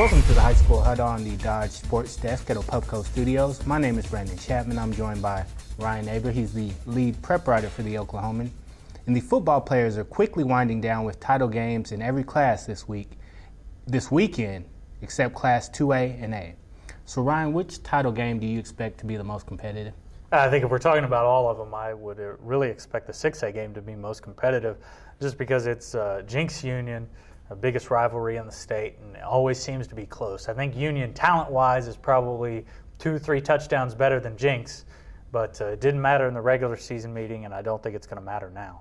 Welcome to the High School Huddle on the Dodge Sports Desk at Opubco Studios. My name is Brandon Chapman. I'm joined by Ryan Aber. He's the lead prep writer for the Oklahoman. And the football players are quickly winding down with title games in every class this weekend, except Class 2A and A. So Ryan, which title game do you expect to be the most competitive? I think if we're talking about all of them, I would really expect the 6A game to be most competitive just because it's Jinx Union, the biggest rivalry in the state, and it always seems to be close. I think Union, talent-wise, is probably 2-3 touchdowns better than Jinx, but it didn't matter in the regular season meeting, and I don't think it's going to matter now.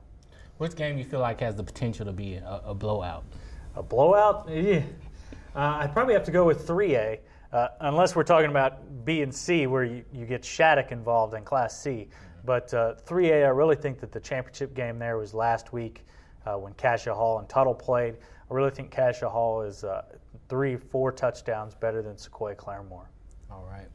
Which game you feel like has the potential to be a blowout? A blowout? Yeah. I'd probably have to go with 3A, unless we're talking about B and C, where you get Shattuck involved in Class C. But 3A, I really think that the championship game there was last week when Cassia Hall and Tuttle played. I really think Cassia Hall is 3-4 touchdowns better than Sequoia Claremore. All right.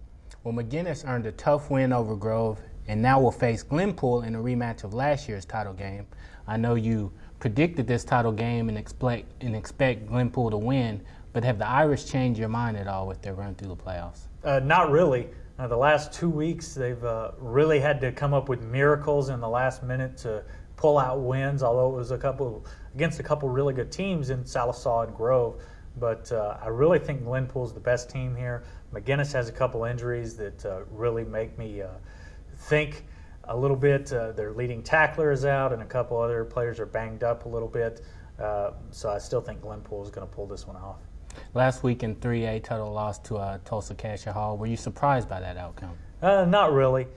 Well, McGinnis earned a tough win over Grove and now will face Glenpool in a rematch of last year's title game. I know you predicted this title game and expect Glenpool to win, but have the Irish changed your mind at all with their run through the playoffs? Not really. The last 2 weeks, they've really had to come up with miracles in the last minute to pull out wins, although it was against a couple really good teams in Sallisaw and Grove. But I really think Glenpool's the best team here. McGinnis has a couple injuries that really make me think a little bit. Their leading tackler is out, and a couple other players are banged up a little bit. So I still think Glenpool is going to pull this one off. Last week in 3A, Tuttle lost to Tulsa Cassia Hall. Were you surprised by that outcome? Not really.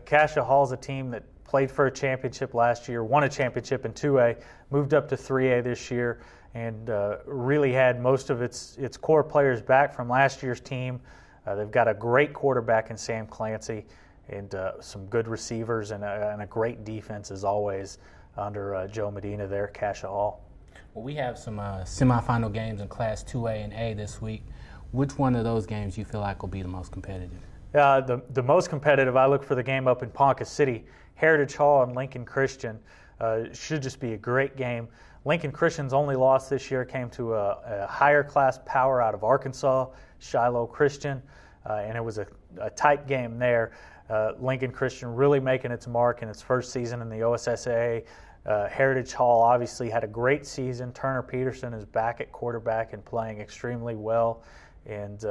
Cassia Hall's a team that played for a championship last year, won a championship in 2A, moved up to 3A this year, and really had most of its core players back from last year's team. They've got a great quarterback in Sam Clancy and some good receivers and a great defense as always under Joe Medina there at Cassia Hall. Well, we have some semifinal games in Class 2A and A this week. Which one of those games you feel like will be the most competitive? The most competitive, I look for the game up in Ponca City. Heritage Hall and Lincoln Christian should just be a great game. Lincoln Christian's only loss this year came to a higher class power out of Arkansas, Shiloh Christian, and it was a tight game there. Lincoln Christian really making its mark in its first season in the OSSAA. Heritage Hall obviously had a great season. Turner Peterson is back at quarterback and playing extremely well, and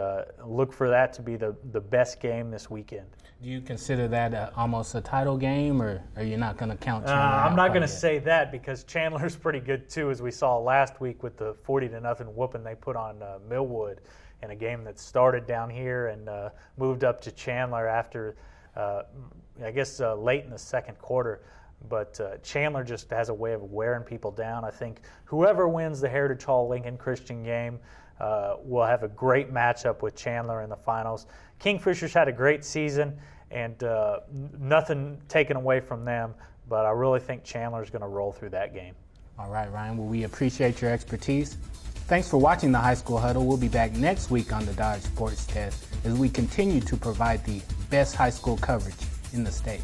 look for that to be the best game this weekend. Do you consider that almost a title game, or are you not going to count Chandler out? I'm not going to say that because Chandler's pretty good too, as we saw last week with the 40-0 whooping they put on Millwood in a game that started down here and moved up to Chandler after, late in the second quarter. But Chandler just has a way of wearing people down. I think whoever wins the Heritage Hall Lincoln Christian game will have a great matchup with Chandler in the finals. Kingfishers had a great season, and nothing taken away from them, but I really think Chandler's going to roll through that game. All right, Ryan. Well, we appreciate your expertise. Thanks for watching the High School Huddle. We'll be back next week on the Dodge Sports Desk as we continue to provide the best high school coverage in the state.